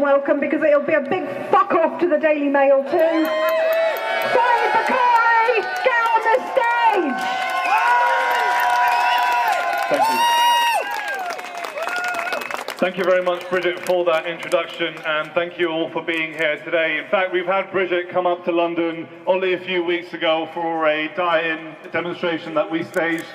welcome, because it'll be a big fuck off to the Daily Mail too. Syed, get on the stage! Thank you. Thank you very much, Bridget, for that introduction, and thank you all for being here today. In fact, we've had Bridget come up to London only a few weeks ago for a die-in demonstration that we staged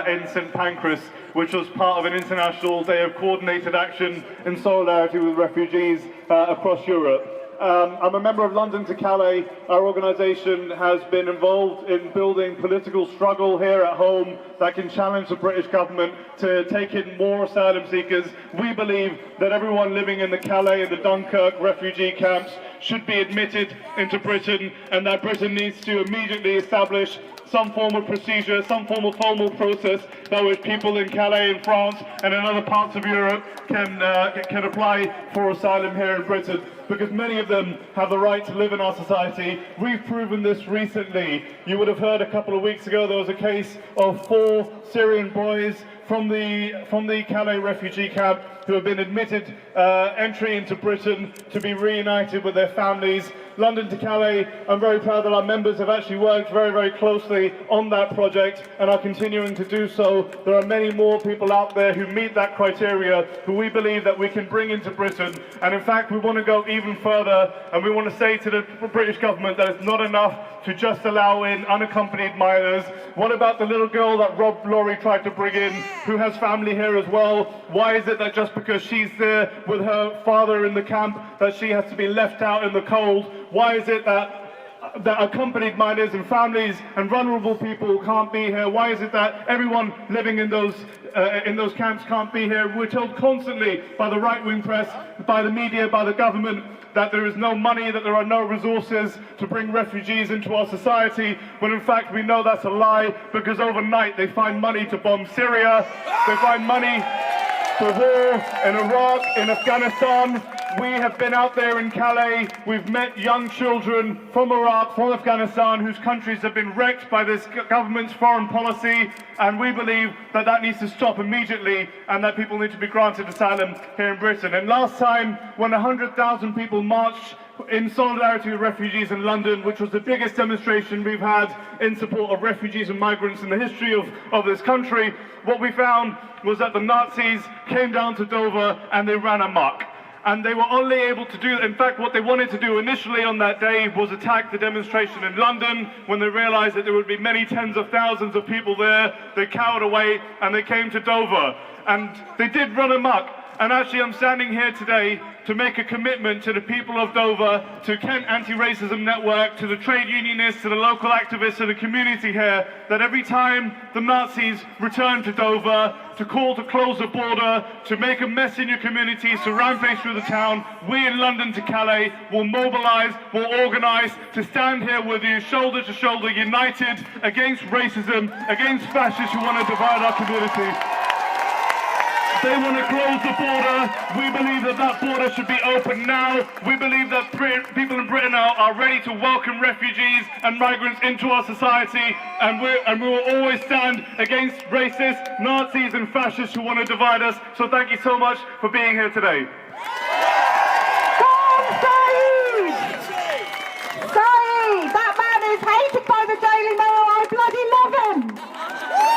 in St Pancras, which was part of an international day of coordinated action in solidarity with refugees across Europe. I'm a member of London2Calais. Our organisation has been involved in building political struggle here at home that can challenge the British government to take in more asylum seekers. We believe that everyone living in the Calais and the Dunkirk refugee camps should be admitted into Britain, and that Britain needs to immediately establish some form of procedure, some form of formal process by which people in Calais in France and in other parts of Europe can apply for asylum here in Britain, because many of them have the right to live in our society. We've proven this recently. You would have heard a couple of weeks ago there was a case of 4 Syrian boys from the Calais refugee camp who have been admitted entry into Britain to be reunited with their families. London2Calais, I'm very proud that our members have actually worked very, very closely on that project and are continuing to do so. There are many more people out there who meet that criteria, who we believe that we can bring into Britain. And in fact, we want to go even further, and we want to say to the British government that it's not enough to just allow in unaccompanied minors. What about the little girl that Rob Laurie tried to bring in, who has family here as well? Why is it that just because she's there with her father in the camp that she has to be left out in the cold? Why is it that accompanied minors and families and vulnerable people can't be here? Why is it that everyone living in those camps can't be here? We're told constantly by the right-wing press, by the media, by the government, that there is no money, that there are no resources to bring refugees into our society, when in fact we know that's a lie, because overnight they find money to bomb Syria, they find money for war in Iraq, in Afghanistan. We have been out there in Calais, we've met young children from Iraq, from Afghanistan, whose countries have been wrecked by this government's foreign policy, and we believe that that needs to stop immediately and that people need to be granted asylum here in Britain. And last time, when 100,000 people marched in solidarity with refugees in London, which was the biggest demonstration we've had in support of refugees and migrants in the history of this country, what we found was that the Nazis came down to Dover and they ran amok. And they were only able to do, in fact, what they wanted to do initially on that day was attack the demonstration in London. When they realized that there would be many tens of thousands of people there, they cowered away and they came to Dover. And they did run amok. And actually, I'm standing here today to make a commitment to the people of Dover, to Kent Anti-Racism Network, to the trade unionists, to the local activists, to the community here, that every time the Nazis return to Dover, to call to close the border, to make a mess in your communities, to rampage through the town, we in London2Calais will mobilise, will organise to stand here with you, shoulder to shoulder, united against racism, against fascists who want to divide our community. They want to close the border. We believe that that border should be open now. We believe that people in Britain are ready to welcome refugees and migrants into our society, and we will always stand against racists, Nazis and fascists who want to divide us. So thank you so much for being here today.